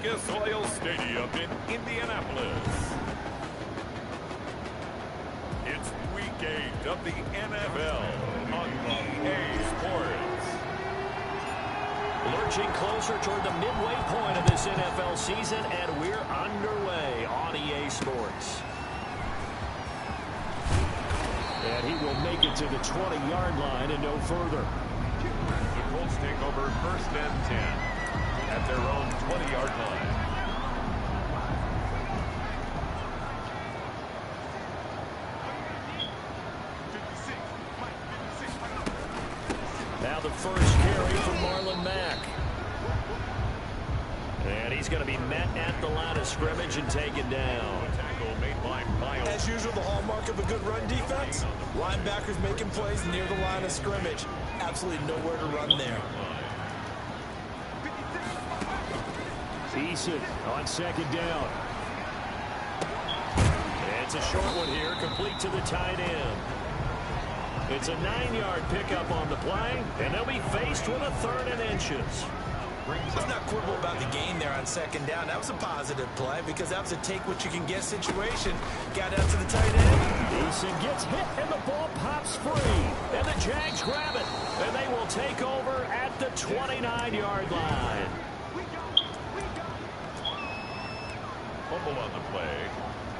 Lucas Oil Stadium in Indianapolis. It's Week 8 of the NFL on EA Sports. Lurching closer toward the midway point of this NFL season, and we're underway on EA Sports. And he will make it to the 20-yard line and no further. The Colts take over 1st and 10 at their own 20-yard line. Now the first carry from Marlon Mack. And he's going to be met at the line of scrimmage and taken down. As usual, the hallmark of a good run defense. Linebackers making plays near the line of scrimmage. Absolutely nowhere to run there. Eason on 2nd down. And it's a short one here, complete to the tight end. It's a 9-yard pickup on the play, and they'll be faced with a 3rd and inches. Let's not quibble about the gain there on 2nd down. That was a positive play because that was a take-what-you-can-get situation. Got out to the tight end. Eason gets hit, and the ball pops free. And the Jags grab it, and they will take over at the 29-yard line. Fumble on the play.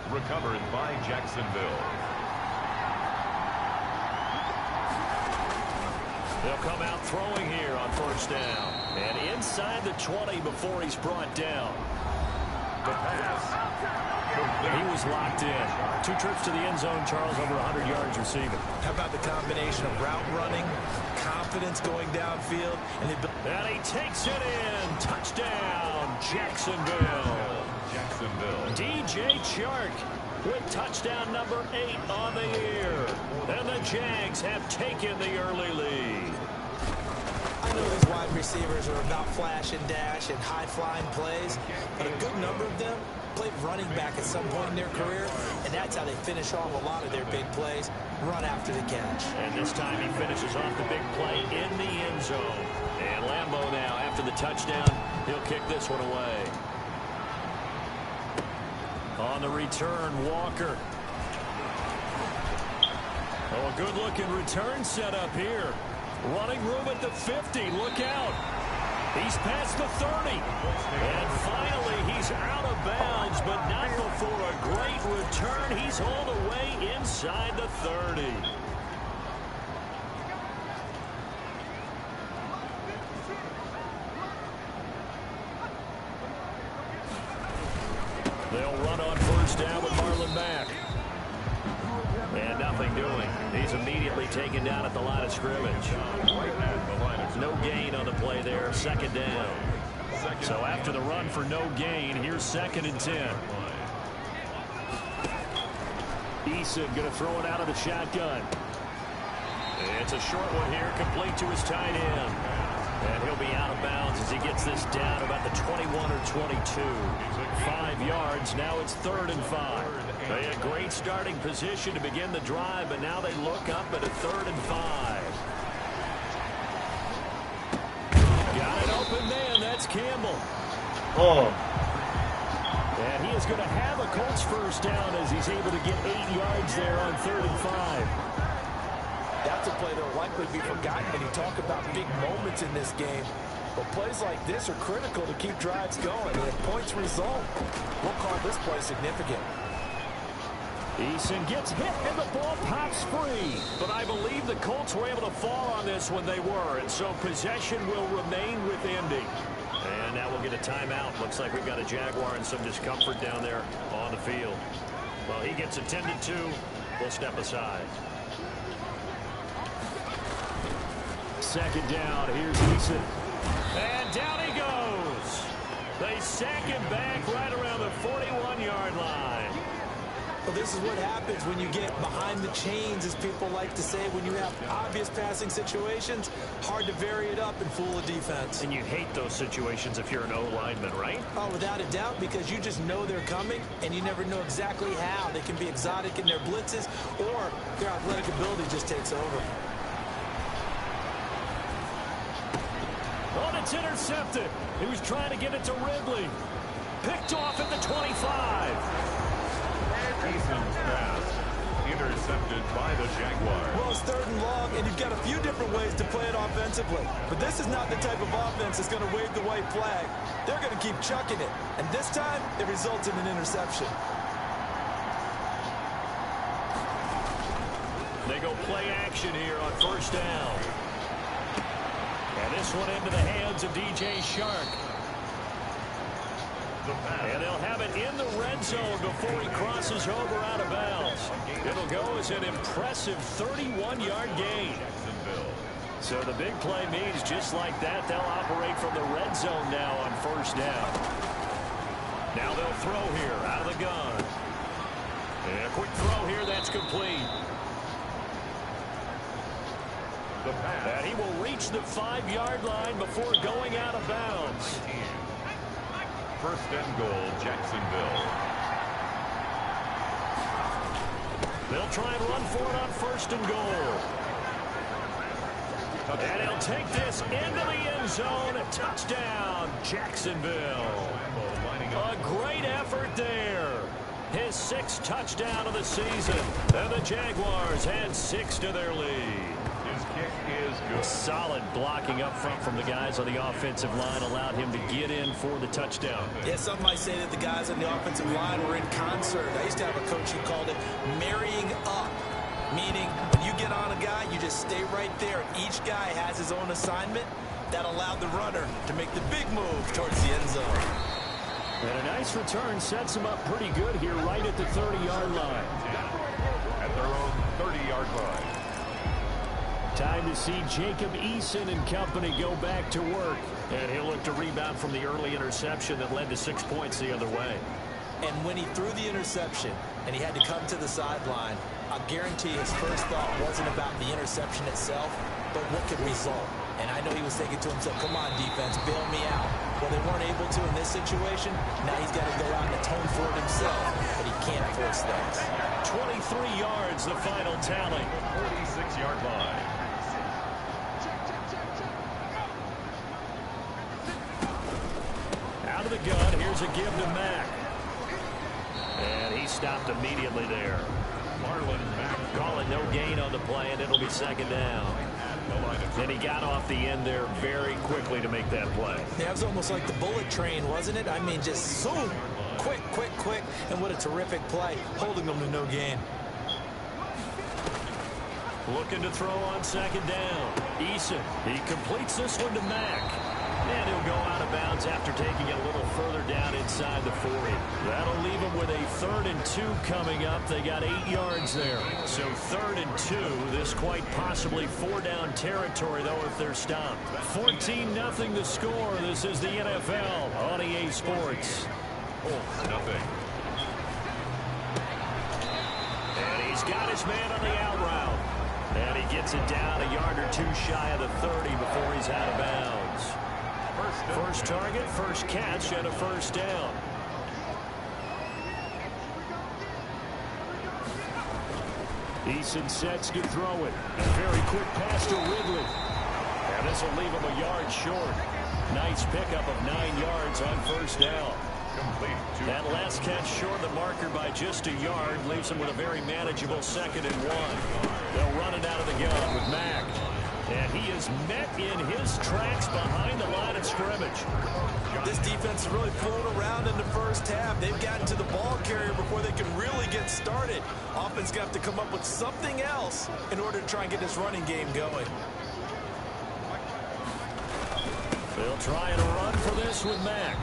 Recovered by Jacksonville. They'll come out throwing here on 1st down. And inside the 20 before he's brought down. The pass. He was locked in. 2 trips to the end zone, Charles, over 100 yards receiving. How about the combination of route running, confidence going downfield, and he takes it in. Touchdown, Jacksonville. DJ Chark with touchdown number 8 on the year. And the Jags have taken the early lead. I know these wide receivers are about flash and dash and high-flying plays, but a good number of them played running back at some point in their career, and that's how they finish off a lot of their big plays, run after the catch. And this time he finishes off the big play in the end zone. And Lambeau now, after the touchdown, he'll kick this one away. On the return, Walker. Oh, a good-looking return setup here. Running room at the 50. Look out. He's past the 30. And finally, he's out of bounds, but not before a great return. He's all the way inside the 30. They'll run on 1st down with Marlon Mack. And nothing doing. He's immediately taken down at the line of scrimmage. No gain on the play there. 2nd down. So after the run for no gain, here's 2nd and 10. Eason going to throw it out of the shotgun. It's a short one here, complete to his tight end. And he'll be out of bounds as he gets this down about the 21 or 22. 5 yards. Now it's 3rd and 5. They had a great starting position to begin the drive, but now they look up at a 3rd and 5. Got an open man. That's Campbell. And he is going to have a Colts 1st down as he's able to get 8 yards there on 3rd and 5. That's a play that will likely be forgotten when you talk about big moments in this game. But plays like this are critical to keep drives going. And if points result, we'll call this play significant. Eason gets hit and the ball pops free. But I believe the Colts were able to fall on this when they were. And so possession will remain with Indy. And now we'll get a timeout. Looks like we've got a Jaguar in some discomfort down there on the field. Well, he gets attended to. We'll step aside. 2nd down. Here's Eason. And down he goes. They sack him back right around the 41-yard line. Well, this is what happens when you get behind the chains, as people like to say. When you have obvious passing situations, hard to vary it up and fool a defense. And you hate those situations if you're an O-lineman, right? Oh, without a doubt, because you just know they're coming, and you never know exactly how. They can be exotic in their blitzes, or their athletic ability just takes over. Oh, it's intercepted. He was trying to get it to Ridley. Picked off at the 25. Eason's pass intercepted by the Jaguars. Well, it's 3rd and long, and you've got a few different ways to play it offensively. But this is not the type of offense that's going to wave the white flag. They're going to keep chucking it. And this time, it results in an interception. They go play action here on 1st down. And this one into the hands of DJ Shark. And they'll have it in the red zone before he crosses over out of bounds. It'll go as an impressive 31-yard gain. So the big play means just like that, they'll operate from the red zone now on 1st down. Now they'll throw here out of the gun. And a quick throw here, that's complete. And he will reach the 5-yard line before going out of bounds. 1st and goal, Jacksonville. They'll try and run for it on 1st and goal. And he'll take this into the end zone. Touchdown, Jacksonville. A great effort there. His 6th touchdown of the season. And the Jaguars add 6 to their lead. His kick is good. Solid blocking up front from the guys on the offensive line allowed him to get in for the touchdown. Yeah, some might say that the guys on the offensive line were in concert. I used to have a coach who called it marrying up, meaning when you get on a guy, you just stay right there. Each guy has his own assignment. That allowed the runner to make the big move towards the end zone. And a nice return sets him up pretty good here right at the 30-yard line. At their own 30-yard line. Time to see Jacob Eason and company go back to work. And he'll look to rebound from the early interception that led to 6 points the other way. And when he threw the interception and he had to come to the sideline, I guarantee his first thought wasn't about the interception itself, but what could result. And I know he was thinking to himself, come on, defense, bail me out. Well, they weren't able to in this situation. Now he's got to go out and atone for it himself, but he can't force things. 23 yards, the final tally. 46-yard line. Out of the gun, here's a give to Mack. And he stopped immediately there. Marlon Mack. Call it no gain on the play, and it'll be 2nd down. And he got off the end there very quickly to make that play. Yeah, it was almost like the bullet train, wasn't it? I mean, just zoom, quick, quick, quick. And what a terrific play, holding them to no gain. Looking to throw on 2nd down. Eason, he completes this one to Mack. And he'll go out of bounds after taking it a little further down inside the 40. That'll leave them with a 3rd and 2 coming up. They got 8 yards there. So 3rd and 2. This quite possibly 4-down territory, though, if they're stopped. 14-0 the score. This is the NFL on EA Sports. Nothing. And he's got his man on the out route. And he gets it down a yard or 2 shy of the 30 before he's out of bounds. First target, first catch, and a 1st down. Eason sets to throw it. A very quick pass to Ridley. And this will leave him a yard short. Nice pickup of 9 yards on 1st down. That last catch short the marker by just a yard leaves him with a very manageable 2nd and 1. They'll run it out of the gun with Mack. And he is met in his tracks behind the line of scrimmage. This defense is really flown around in the first half. They've gotten to the ball carrier before they can really get started. Offense got to come up with something else in order to try and get this running game going. They'll try and run for this with Mack.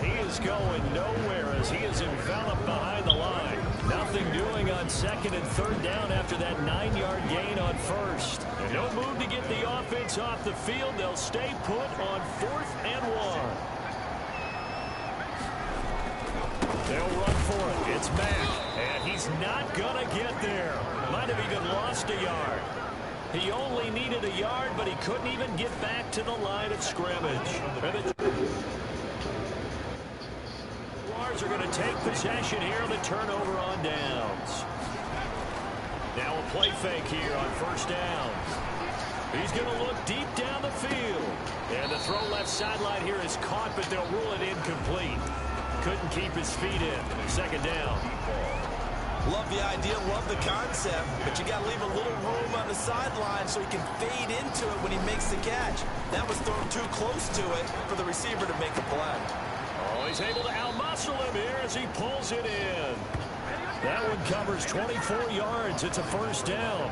He is going nowhere as he is enveloped behind the line. Nothing doing on 2nd and 3rd down after that 9-yard gain on 1st. And no move to get the offense off the field. They'll stay put on 4th and 1. They'll run for it. It's Mack. And he's not going to get there. Might have even lost a yard. He only needed a yard, but he couldn't even get back to the line of scrimmage. Are going to take possession here on the turnover on downs. Now a play fake here on 1st down. He's going to look deep down the field. And the throw left sideline here is caught, but they'll rule it incomplete. Couldn't keep his feet in. Second down. Love the idea, love the concept, but you got to leave a little room on the sideline so he can fade into it when he makes the catch. That was thrown too close to it for the receiver to make the play. Oh, he's able to outmuscle him here as he pulls it in. That one covers 24 yards. It's a first down.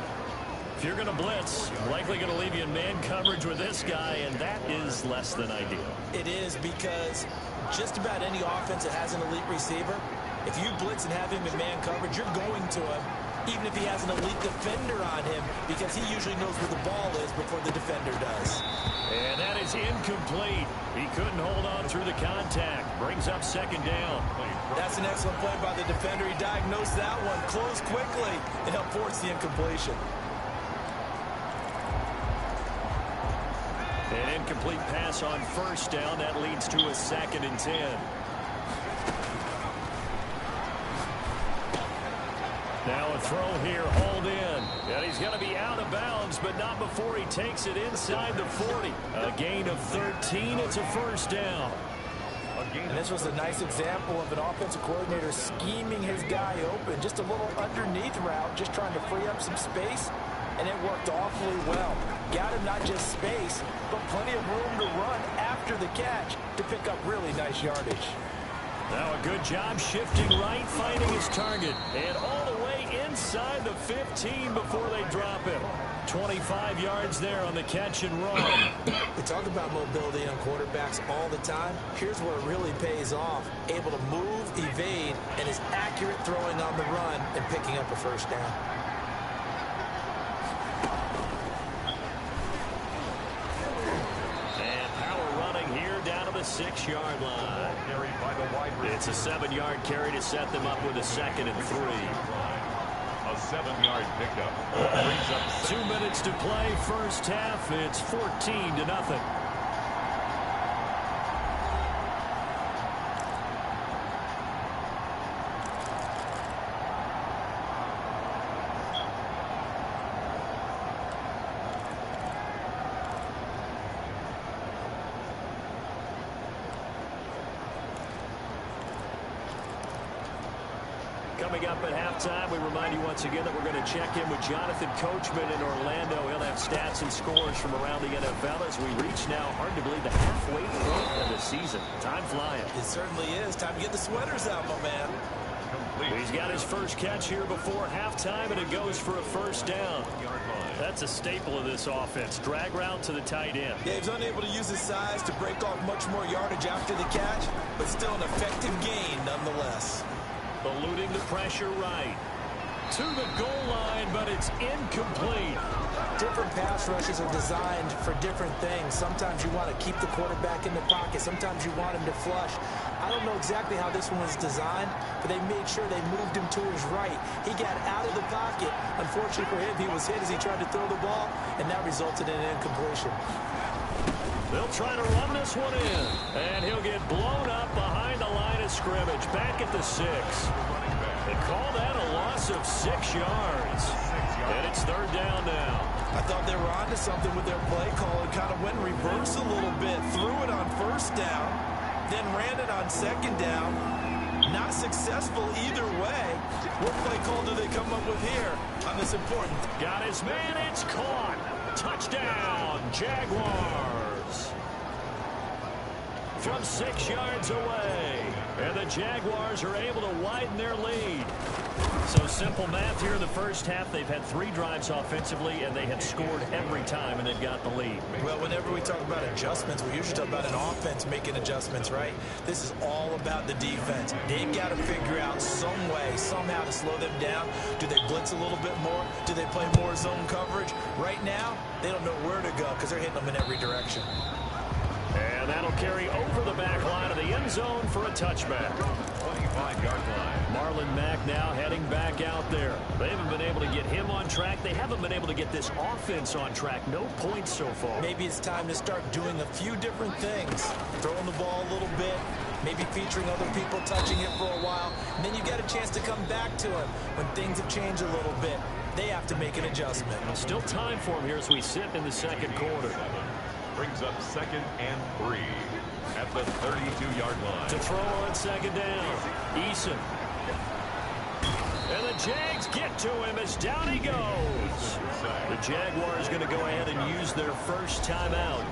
If you're going to blitz, likely going to leave you in man coverage with this guy, and that is less than ideal. It is, because just about any offense that has an elite receiver, if you blitz and have him in man coverage, you're going to him, even if he has an elite defender on him, because he usually knows where the ball is before the defender does. And that is incomplete. He couldn't hold on through the contact. Brings up second down. That's an excellent play by the defender. He diagnosed that one, closed quickly, and helped force the incompletion. An incomplete pass on first down. That leads to a 2nd and 10. Now a throw here, hauled in. And he's going to be out of bounds, but not before he takes it inside the 40. A gain of 13. It's a first down. And this was a nice example of an offensive coordinator scheming his guy open. Just a little underneath route, just trying to free up some space. And it worked awfully well. Got him not just space, but plenty of room to run after the catch to pick up really nice yardage. Now a good job shifting right, finding his target. And all the way inside the 15 before they drop him. 25 yards there on the catch and run. We talk about mobility on quarterbacks all the time. Here's where it really pays off. Able to move, evade, and is accurate throwing on the run and picking up a first down. The 6-yard line. It's a 7-yard carry to set them up with a 2nd and 3. A 7-yard pickup. 2 minutes to play, first half. It's 14-0. Coming up at halftime, we remind you once again that we're going to check in with Jonathan Coachman in Orlando. He'll have stats and scores from around the NFL as we reach now, hard to believe, the halfway point of the season. Time flying. It certainly is. Time to get the sweaters out, my man. He's got his first catch here before halftime, and it goes for a first down. That's a staple of this offense. Drag route to the tight end. Yeah, he's unable to use his size to break off much more yardage after the catch, but still an effective gain nonetheless. Eluding the pressure right. To the goal line, but it's incomplete. Different pass rushes are designed for different things. Sometimes you want to keep the quarterback in the pocket. Sometimes you want him to flush. I don't know exactly how this one was designed, but they made sure they moved him to his right. He got out of the pocket. Unfortunately for him, he was hit as he tried to throw the ball, and that resulted in an incompletion. They'll try to run this one in, and he'll get blown up behind the line of scrimmage, back at the 6. They call that a loss of 6 yards, and it's third down now. I thought they were onto something with their play call and kind of went reverse a little bit, threw it on first down, then ran it on second down. Not successful either way. What play call do they come up with here on this important? Got his man, it's caught. Touchdown, Jaguars. From 6 yards away. And the Jaguars are able to widen their lead. So simple math here in the first half. They've had 3 drives offensively, and they have scored every time, and they've got the lead. Well, whenever we talk about adjustments, we usually talk about an offense making adjustments, right? This is all about the defense. They've got to figure out some way, somehow to slow them down. Do they blitz a little bit more? Do they play more zone coverage? Right now, they don't know where to go because they're hitting them in every direction. And that'll carry over the back line of the end zone for a touchback. 25-yard line. Marlon Mack now heading back out there. They haven't been able to get him on track. They haven't been able to get this offense on track. No points so far. Maybe it's time to start doing a few different things. Throwing the ball a little bit, maybe featuring other people touching it for a while. And then you get a chance to come back to him when things have changed a little bit. they have to make an adjustment. Still time for him here as we sit in the second quarter. Brings up 2nd and 3 at the 32-yard line. To throw on second down, Eason. And the Jags get to him as down he goes. The Jaguars going to go ahead and use their first timeout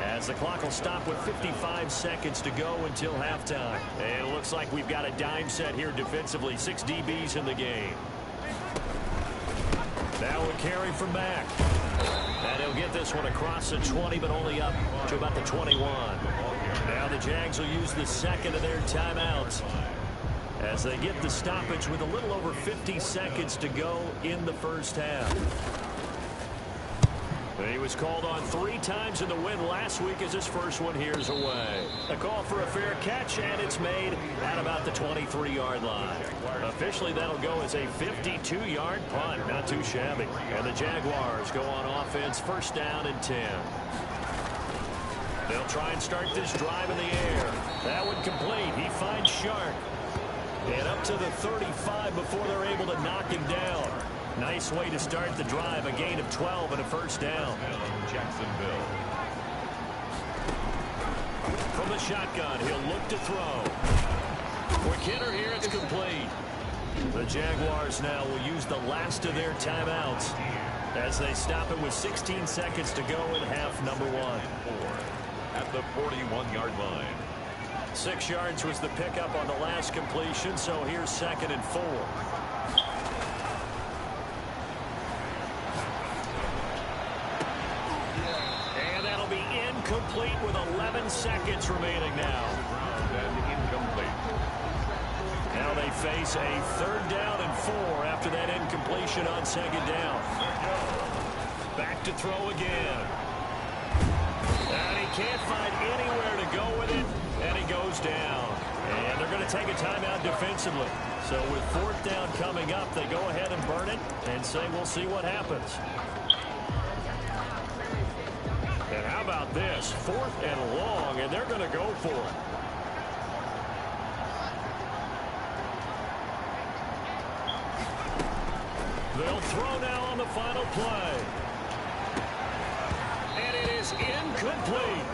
as the clock will stop with 55 seconds to go until halftime. And it looks like we've got a dime set here defensively. 6 DBs in the game. Now a carry from Mack. And he'll get this one across the 20, but only up to about the 21. Now the Jags will use the second of their timeouts as they get the stoppage with a little over 50 seconds to go in the first half. He was called on 3 times in the win last week as his first one here's away. A call for a fair catch, and it's made at about the 23-yard line. Officially, that'll go as a 52-yard punt. Not too shabby. And the Jaguars go on offense, first down and 10. They'll try and start this drive in the air. That one complete. He finds Shark. And up to the 35 before they're able to knock him down. Nice way to start the drive. A gain of 12 and a first down. Jacksonville. From the shotgun, he'll look to throw. Quick hitter here, it's complete. The Jaguars now will use the last of their timeouts as they stop it with 16 seconds to go in half number 1. At the 41-yard line. 6 yards was the pickup on the last completion, so here's 2nd and 4. And that'll be incomplete with 11 seconds remaining now. And incomplete. Now they face a 3rd down and 4 after that incompletion on 2nd down. Back to throw again. And he can't find anywhere to go with it, and he goes down. And they're going to take a timeout defensively. So with 4th down coming up, they go ahead and burn it and say we'll see what happens. And how about this? 4th and long, and they're going to go for it. They'll throw now on the final play. And it is incomplete.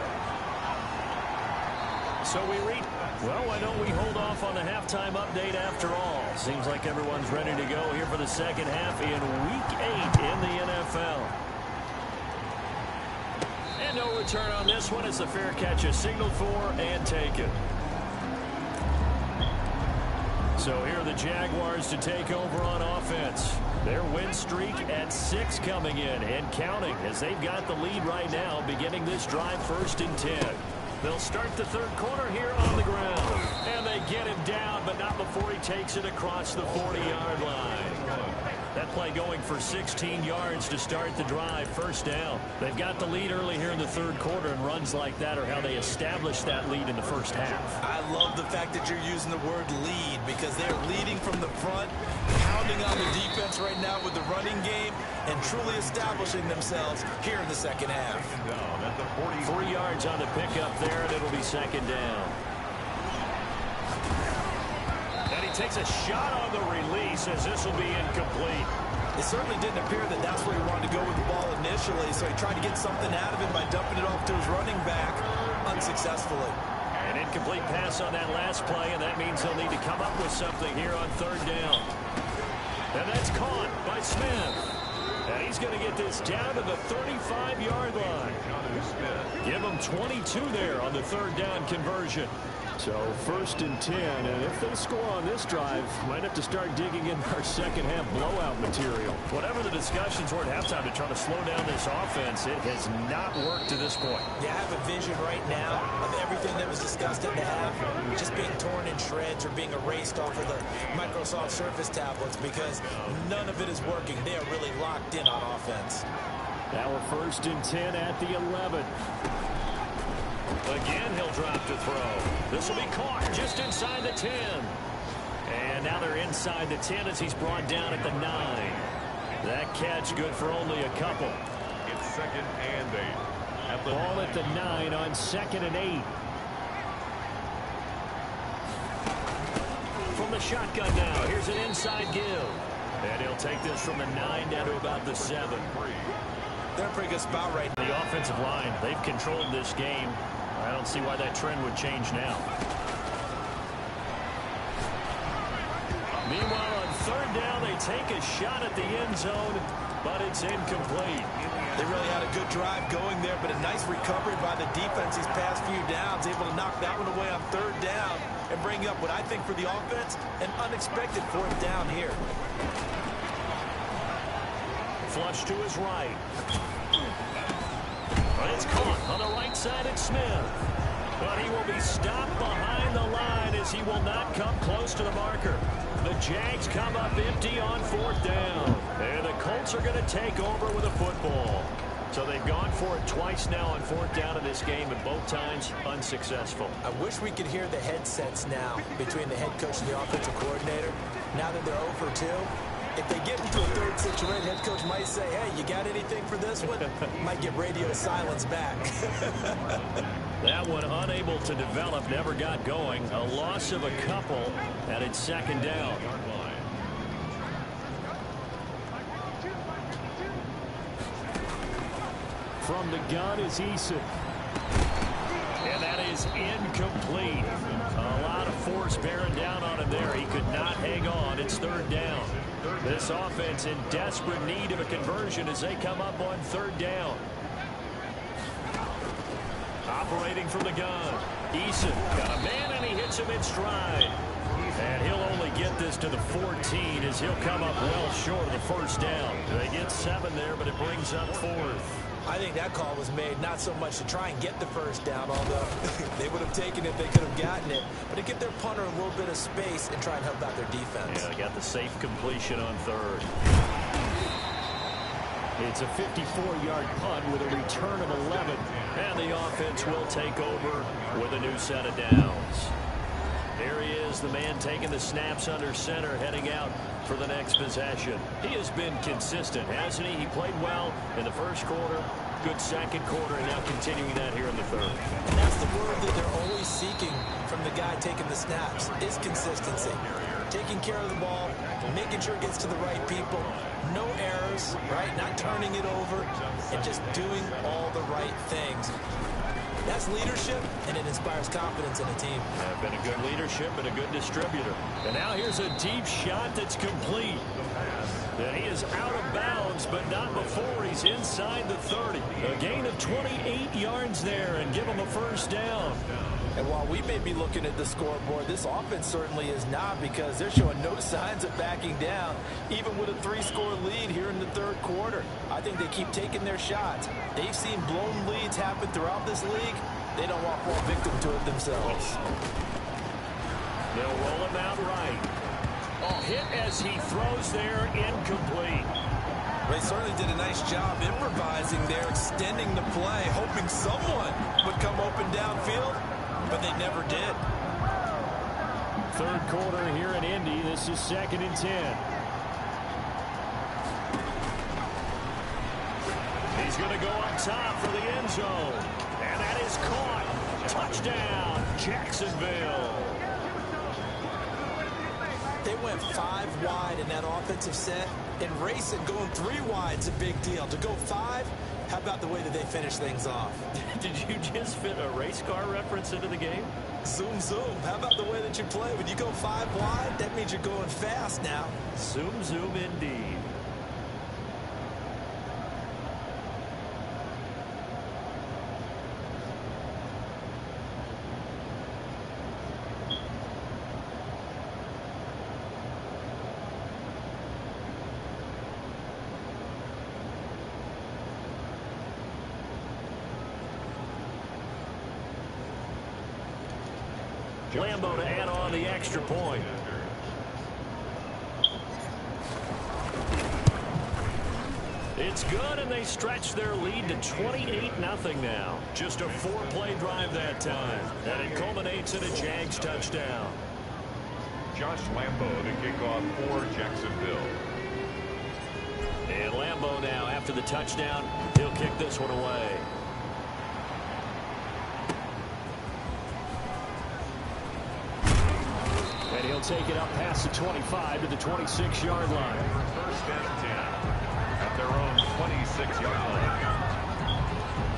So we read. Well, why don't we hold off on the halftime update after all? Seems like everyone's ready to go here for the second half in Week 8 in the NFL. And no return on this one as the fair catch is signaled for and taken. So here are the Jaguars to take over on offense. Their win streak at 6 coming in and counting as they've got the lead right now beginning this drive 1st and 10. They'll start the 3rd quarter here on the ground. And they get him down, but not before he takes it across the 40-yard line. That play going for 16 yards to start the drive, 1st down. They've got the lead early here in the 3rd quarter, and runs like that are how they establish that lead in the first half. I love the fact that you're using the word lead because they're leading from the front, pounding on the defense right now with the running game, and truly establishing themselves here in the second half. 3 yards on the pickup there, and it'll be 2nd down. And he takes a shot on the release as this will be incomplete. It certainly didn't appear that that's where he wanted to go with the ball initially, so he tried to get something out of it by dumping it off to his running back unsuccessfully. An incomplete pass on that last play, and that means he'll need to come up with something here on 3rd down. And that's caught by Smith. And he's going to get this down to the 35-yard line. Give him 22 there on the 3rd down conversion. So 1st and 10, and if they score on this drive, might have to start digging in our second half blowout material. Whatever the discussions were at halftime to try to slow down this offense, it has not worked to this point. Yeah, I have a vision right now of everything that was discussed in the half just being torn in shreds or being erased off of the Microsoft Surface tablets because none of it is working. They are really locked in on offense. Now we're 1st and 10 at the 11. Again, he'll drop to throw. This will be caught just inside the 10. And now they're inside the 10 as he's brought down at the 9. That catch good for only a couple. It's 2nd and 8. At the ball at the 9 on 2nd and 8. From the shotgun now, here's an inside give. And he'll take this from the 9 down to about the 7. They're in a pretty good spot right now. The offensive line, they've controlled this game. I don't see why that trend would change now. Meanwhile, on 3rd down, they take a shot at the end zone, but it's incomplete. They really had a good drive going there, but a nice recovery by the defense these past few downs, able to knock that one away on 3rd down and bring up what I think for the offense, an unexpected 4th down here. Flush to his right. But it's caught on the right side at Smith. But he will be stopped behind the line as he will not come close to the marker. The Jags come up empty on 4th down. And the Colts are going to take over with a football. So they've gone for it twice now on 4th down in this game, and both times unsuccessful. I wish we could hear the headsets now between the head coach and the offensive coordinator. Now that they're 0 for 2. If they get into a 3rd situation, head coach might say, hey, you got anything for this one? Might get radio silence back. That one unable to develop, never got going. A loss of a couple, and it's 2nd down. From the gun is Eason. And that is incomplete. A lot of force bearing down on him there. He could not hang on. It's 3rd down. This offense in desperate need of a conversion as they come up on 3rd down. Operating from the gun. Eason got a man, and he hits him in stride. And he'll only get this to the 14 as he'll come up well short of the 1st down. They get 7 there, but it brings up 4th. I think that call was made not so much to try and get the 1st down, although they would have taken it if they could have gotten it, but to give their punter a little bit of space and try and help out their defense. Yeah, they got the safe completion on 3rd. It's a 54-yard punt with a return of 11. And the offense will take over with a new set of downs. Here he is, the man taking the snaps under center, heading out for the next possession. He has been consistent, hasn't he? He played well in the 1st quarter, good 2nd quarter, and now continuing that here in the 3rd. And that's the word that they're always seeking from the guy taking the snaps, is consistency. Taking care of the ball, making sure it gets to the right people, no errors, right? Not turning it over, and just doing all the right things. That's leadership, and it inspires confidence in a team. Yeah, been a good leadership and a good distributor. And now here's a deep shot that's complete. And he is out of bounds, but not before he's inside the 30. A gain of 28 yards there and give him a 1st down. And while we may be looking at the scoreboard, this offense certainly is not, because they're showing no signs of backing down, even with a 3-score lead here in the 3rd quarter. I think they keep taking their shots. They've seen blown leads happen throughout this league. They don't want to fall victim to it themselves. They'll roll him out right. Hit as he throws there, incomplete. They certainly did a nice job improvising there, extending the play, hoping someone would come open downfield, but they never did. 3rd quarter here in Indy. This is 2nd and 10. He's going to go up top for the end zone. And that is caught. Touchdown, Jacksonville. They went 5 wide in that offensive set, and racing going 3 wide is a big deal. To go 5, how about the way that they finish things off? Did you just fit a race car reference into the game? Zoom, zoom. How about the way that you play? When you go 5 wide, that means you're going fast now. Zoom, zoom indeed. Lambo to add on the extra point. It's good, and they stretch their lead to 28-0 now. Just a 4-play drive that time, and it culminates in a Jags touchdown. Josh Lambo to kick off for Jacksonville. And Lambo now, after the touchdown, he'll kick this one away. And he'll take it up past the 25 to the 26-yard line. First and 10 at their own 26-yard line.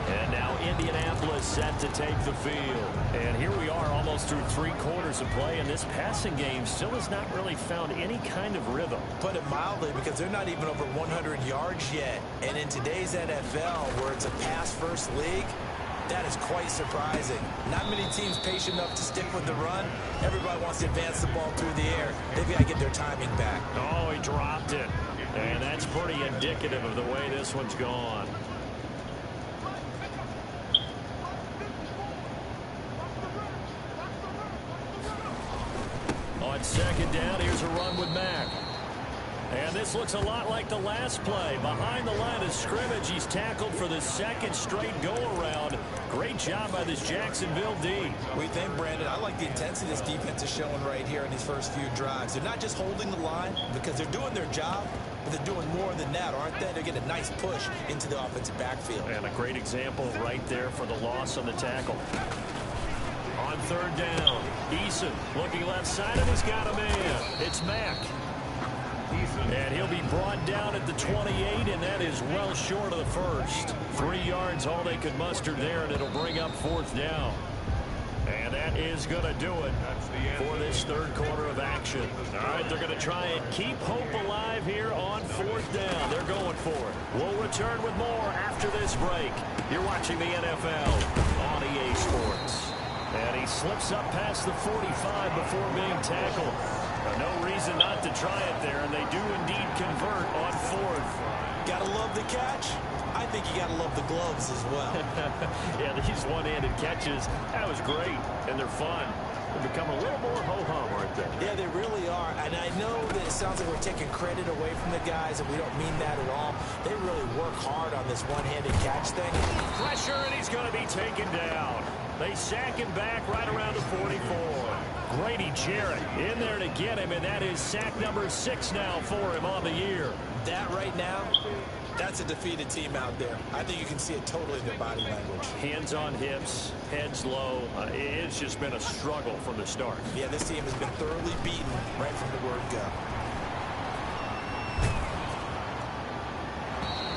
And now Indianapolis set to take the field. And here we are almost through 3 quarters of play, and this passing game still has not really found any kind of rhythm. Put it mildly, because they're not even over 100 yards yet. And in today's NFL, where it's a pass-first league, that is quite surprising. Not many teams patient enough to stick with the run. Everybody wants to advance the ball through the air. They've got to get their timing back. Oh, he dropped it. And that's pretty indicative of the way this one's gone. On second down, here's a run with Mack. And this looks a lot like the last play. Behind the line of scrimmage, he's tackled for the second straight go-around. Great job by this Jacksonville D. We think, Brandon, I like the intensity this defense is showing right here in these first few drives. They're not just holding the line because they're doing their job, but they're doing more than that, aren't they? They're getting a nice push into the offensive backfield. And a great example right there for the loss on the tackle. On third down, Eason looking left side, and he's got a man. It's Mack. And he'll be brought down at the 28, and that is well short of the first. 3 yards, all they could muster there, and it'll bring up fourth down. And that is going to do it for this third quarter of action. All right, they're going to try and keep hope alive here on fourth down. They're going for it. We'll return with more after this break. You're watching the NFL on EA Sports. And he slips up past the 45 before being tackled. No reason not to try it there, and they do indeed convert on fourth. Gotta love the catch. I think you gotta love the gloves as well. Yeah, these one-handed catches, that was great, and they're fun. They've become a little more ho-hum, aren't they? Yeah, they really are. And I know that it sounds like we're taking credit away from the guys, and we don't mean that at all. They really work hard on this one-handed catch thing. Pressure, and he's going to be taken down. They sack him back right around the 44. Grady Jarrett in there to get him, and that is sack number 6 now for him on the year. That right now, that's a defeated team out there. I think you can see it totally in their body language. Hands on hips, heads low. It's just been a struggle from the start. Yeah, this team has been thoroughly beaten right from the word go.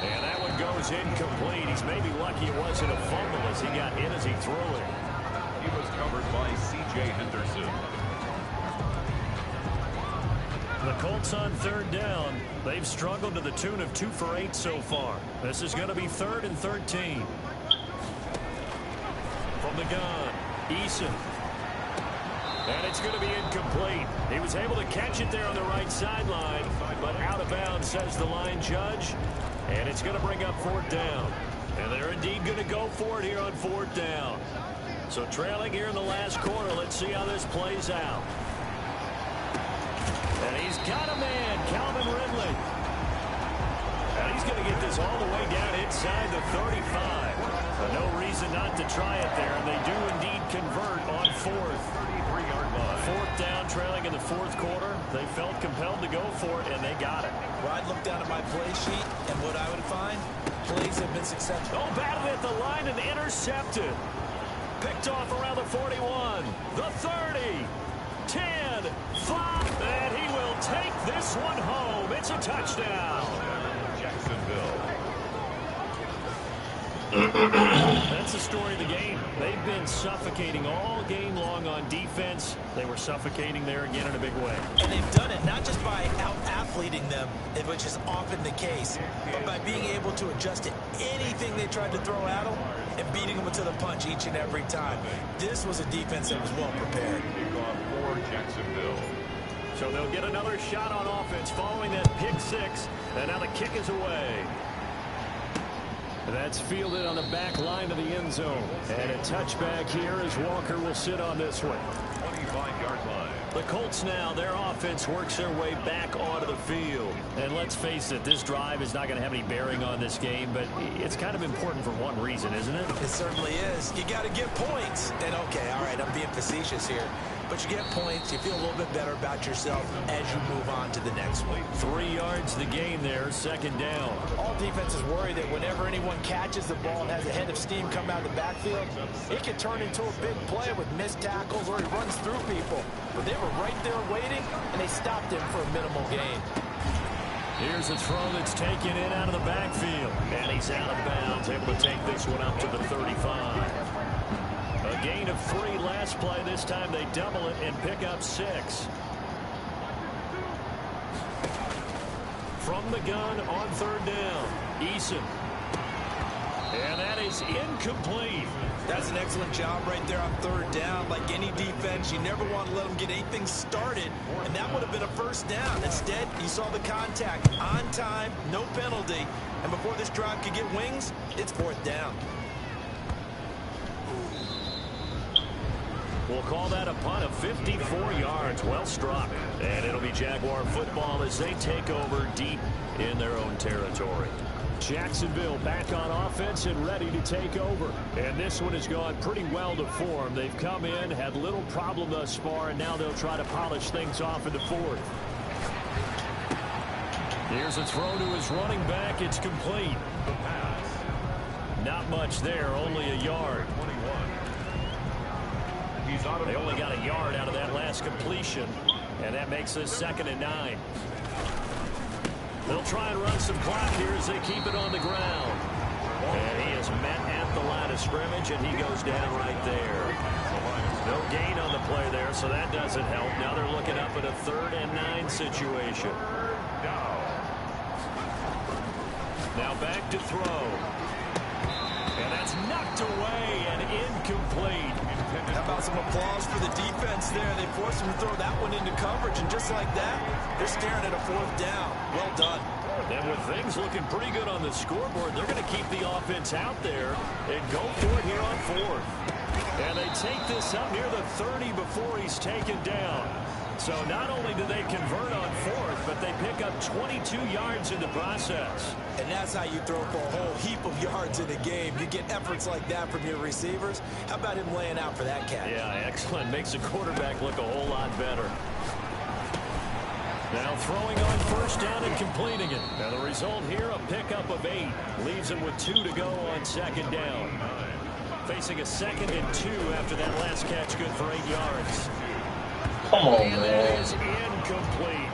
And that one goes incomplete. He's maybe lucky it wasn't a fumble as he got in as he threw it. He was covered by C.J. Henderson. The Colts on third down. They've struggled to the tune of 2 for 8 so far. This is going to be 3rd and 13. From the gun, Eason. And it's going to be incomplete. He was able to catch it there on the right sideline, but out of bounds, says the line judge. And it's going to bring up 4th down. And they're indeed going to go for it here on 4th down. So trailing here in the last quarter. Let's see how this plays out. And he's got a man, Calvin Ridley. And he's going to get this all the way down inside the 35. No reason not to try it there, and they do indeed convert on 4th. 33-yard line. 4th down, trailing in the 4th quarter. They felt compelled to go for it, and they got it. Well, I'd look down at my play sheet, and what I would find, plays have been successful. Oh, batted at the line and intercepted. Picked off around the 41, the 30, 10, 5, and he will take this one home. It's a touchdown. Jacksonville. That's the story of the game. They've been suffocating all game long on defense. They were suffocating there again in a big way. And they've done it not just by out-athleting them, which is often the case, but by being able to adjust to anything they tried to throw at them and beating them to the punch each and every time. This was a defense that was well prepared. Kickoff for Jacksonville. So they'll get another shot on offense following that pick 6, and now the kick is away. That's fielded on the back line of the end zone. And a touchback here as Walker will sit on this one. 25-yard line. The Colts now, their offense works their way back onto the field. And let's face it, this drive is not going to have any bearing on this game, but it's kind of important for one reason, isn't it? It certainly is. You got to get points. And okay, all right, I'm being facetious here. but you get points. You feel a little bit better about yourself as you move on to the next one. 3 yards the gain there, second down. All defenses worry that whenever anyone catches the ball and has a head of steam come out of the backfield, it can turn into a big play with missed tackles or he runs through people. But they were right there waiting, and they stopped him for a minimal gain. Here's a throw that's taken in out of the backfield. And he's out of bounds, able to take this one up to the 35. A gain of 3 last play. This time they double it and pick up 6. From the gun on third down, Eason. And that is incomplete. That's an excellent job right there on third down. Like any defense, you never want to let them get anything started, and that would have been a first down. Instead, you saw the contact on time, no penalty, and before this drive could get wings, it's fourth down. We'll call that a punt of 54 yards. Well struck. And it'll be Jaguar football as they take over deep in their own territory. Jacksonville back on offense and ready to take over. And this one has gone pretty well to form. They've come in, had little problem thus far, and now they'll try to polish things off in the fourth. Here's a throw to his running back. It's complete. Not much there, only a yard. They only got a yard out of that last completion, and that makes this 2nd and 9. They'll try and run some clock here as they keep it on the ground. And he is met at the line of scrimmage, and he goes down right there. No gain on the play there, so that doesn't help. Now they're looking up at a 3rd and 9 situation. Now back to throw. And that's knocked away and incomplete. How about some applause for the defense there? They forced him to throw that one into coverage, and just like that, they're staring at a 4th down. Well done. And with things looking pretty good on the scoreboard, they're going to keep the offense out there and go for it here on 4th. And they take this up near the 30 before he's taken down. So not only do they convert on 4th, but they pick up 22 yards in the process. And that's how you throw for a whole heap of yards in a game. You get efforts like that from your receivers. How about him laying out for that catch? Yeah, excellent. Makes the quarterback look a whole lot better. Now throwing on 1st down and completing it. Now the result here, a pickup of 8. Leaves him with 2 to go on 2nd down. Facing a 2nd and 2 after that last catch, good for 8 yards. Come on, and man. that is incomplete.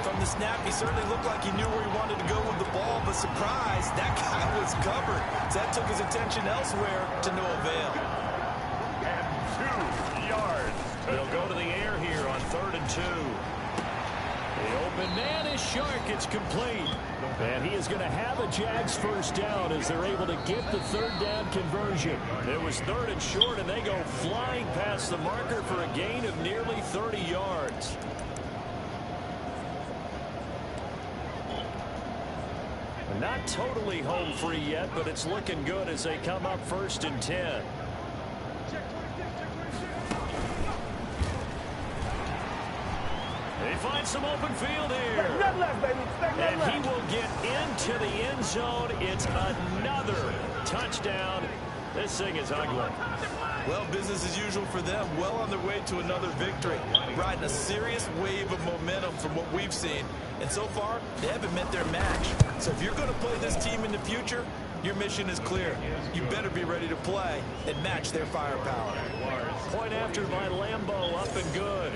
From the snap, he certainly looked like he knew where he wanted to go with the ball, but surprise, that guy was covered. So that took his attention elsewhere to no avail. And 2 yards. They'll go to the air here on 3rd and 2. The open man is Shark. It's complete. And he is going to have a Jags 1st down as they're able to get the 3rd down conversion. It was 3rd and short, and they go flying past the marker for a gain of nearly 30 yards. Not totally home free yet, but it's looking good as they come up 1st and 10. They find some open field here. And he will get into the end zone. It's another touchdown. This thing is ugly. Well, business as usual for them. Well on their way to another victory. Riding a serious wave of momentum from what we've seen. And so far, they haven't met their match. So if you're going to play this team in the future, your mission is clear. You better be ready to play and match their firepower. Point after by Lambeau, up and good.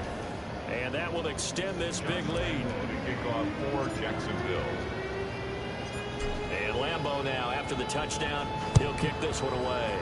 And that will extend this big lead. Kickoff for Jacksonville. And Lambeau now, after the touchdown, he'll kick this one away.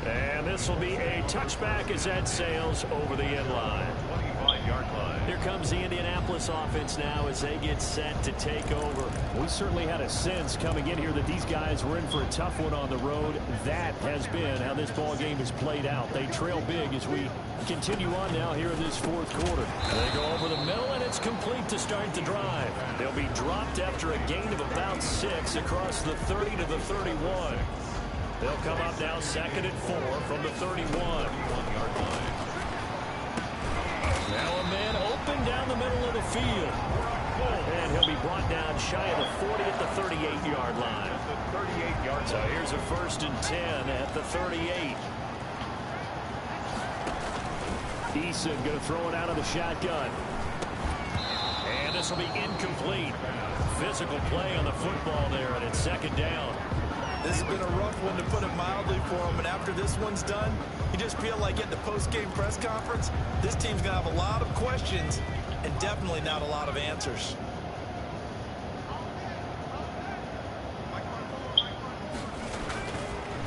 And this will be a touchback as that sails over the end line. 25-yard line. Here comes the Indianapolis offense now as they get set to take over. We certainly had a sense coming in here that these guys were in for a tough one on the road. That has been how this ball game has played out. They trail big as we continue on now here in this 4th quarter. They go over the middle, and it's complete to start the drive. They'll be dropped after a gain of about 6 across the 30 to the 31. They'll come up now 2nd and 4 from the 31. Now a man open down the middle of the field. And he'll be brought down shy of the 40 at the 38-yard line. The 38-yard So here's a 1st and 10 at the 38. Eason going to throw it out of the shotgun. And this will be incomplete. Physical play on the football there, and it's second down. This has been a rough one, to put it mildly, for him. And after this one's done, you just feel like at the post-game press conference, this team's going to have a lot of questions and definitely not a lot of answers.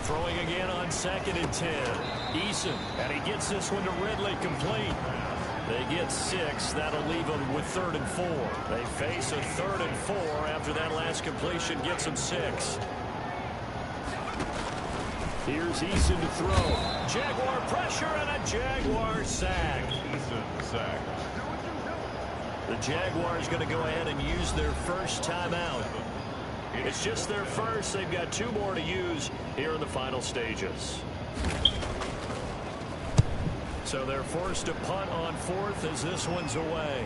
Throwing again on 2nd and 10. Eason, and he gets this one to Ridley, complete. They get 6. That'll leave them with 3rd and 4. They face a 3rd and 4 after that last completion gets them 6. Here's Eason to throw. Jaguar pressure and a Jaguar sack. Eason sack. The Jaguars going to go ahead and use their first timeout. It's just their first. They've got 2 more to use here in the final stages. So they're forced to punt on 4th as this one's away.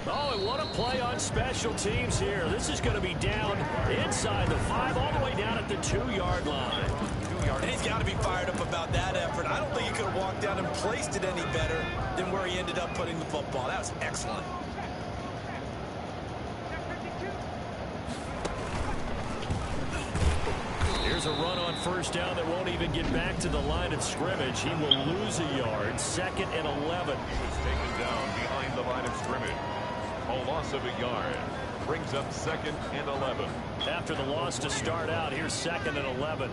Oh, and what a play on special teams here. This is going to be down inside the 5, all the way down at the 2-yard line. And he's got to be fired up about that effort. I don't think he could have walked down and placed it any better than where he ended up putting the football. That was excellent. Here's a run on 1st down that won't even get back to the line of scrimmage. He will lose a yard. 2nd and 11. He was taken down behind the line of scrimmage. A loss of a yard. Brings up 2nd and 11. After the loss to start out, here's 2nd and 11.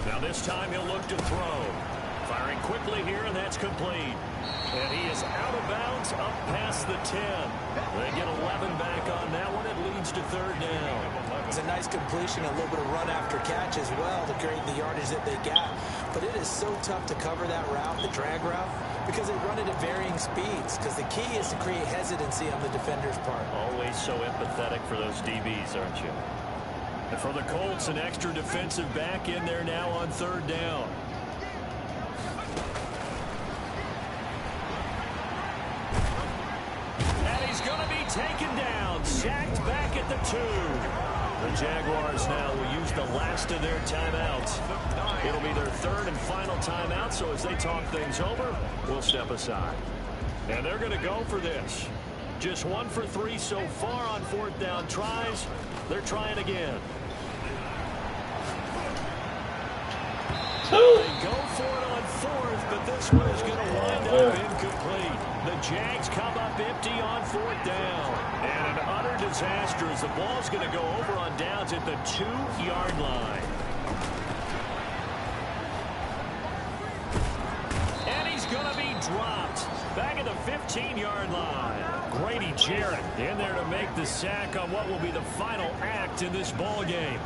Now this time he'll look to throw. Firing quickly here, and that's complete. And he is out of bounds up past the 10. They get 11 back on that one. It leads to 3rd down. It's a nice completion, a little bit of run after catch as well to create the yardage that they got. But it is so tough to cover that route, the drag route, because they run it at varying speeds. Because the key is to create hesitancy on the defender's part. Always so empathetic for those DBs, aren't you? And for the Colts, an extra defensive back in there now on 3rd down. Going to be taken down, sacked back at the 2. The Jaguars now will use the last of their timeouts. It'll be their 3rd and final timeout, so as they talk things over, we'll step aside. And they're going to go for this. Just 1 for 3 so far on 4th down tries. They're trying again. They go for it on 4th, but this one is going to wind up incomplete. The Jags come up empty on 4th down. And an utter disaster as the ball's going to go over on downs at the 2-yard line. And he's going to be dropped back at the 15-yard line. Grady Jarrett in there to make the sack on what will be the final act in this ball game.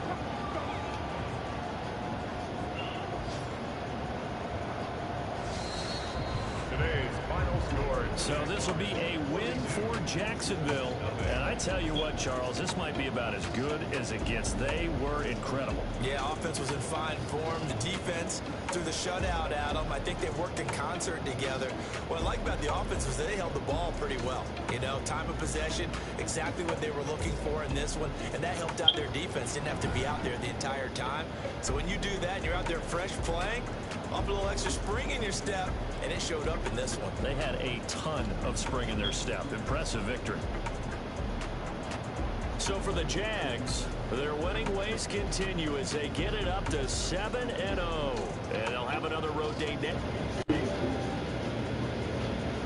So this will be a win for Jacksonville. And I tell you what, Charles, this might be about as good as it gets. They were incredible. Yeah, offense was in fine form. The defense threw the shutout at them. I think they worked in concert together. What I like about the offense was they held the ball pretty well. You know, time of possession, exactly what they were looking for in this one. And that helped out their defense. Didn't have to be out there the entire time. So when you do that and you're out there fresh playing, up a little extra spring in your step, and it showed up in this one. They had a ton of spring in their step. Impressive victory. So for the Jags, their winning ways continue as they get it up to 7-0. And they'll have another road day next.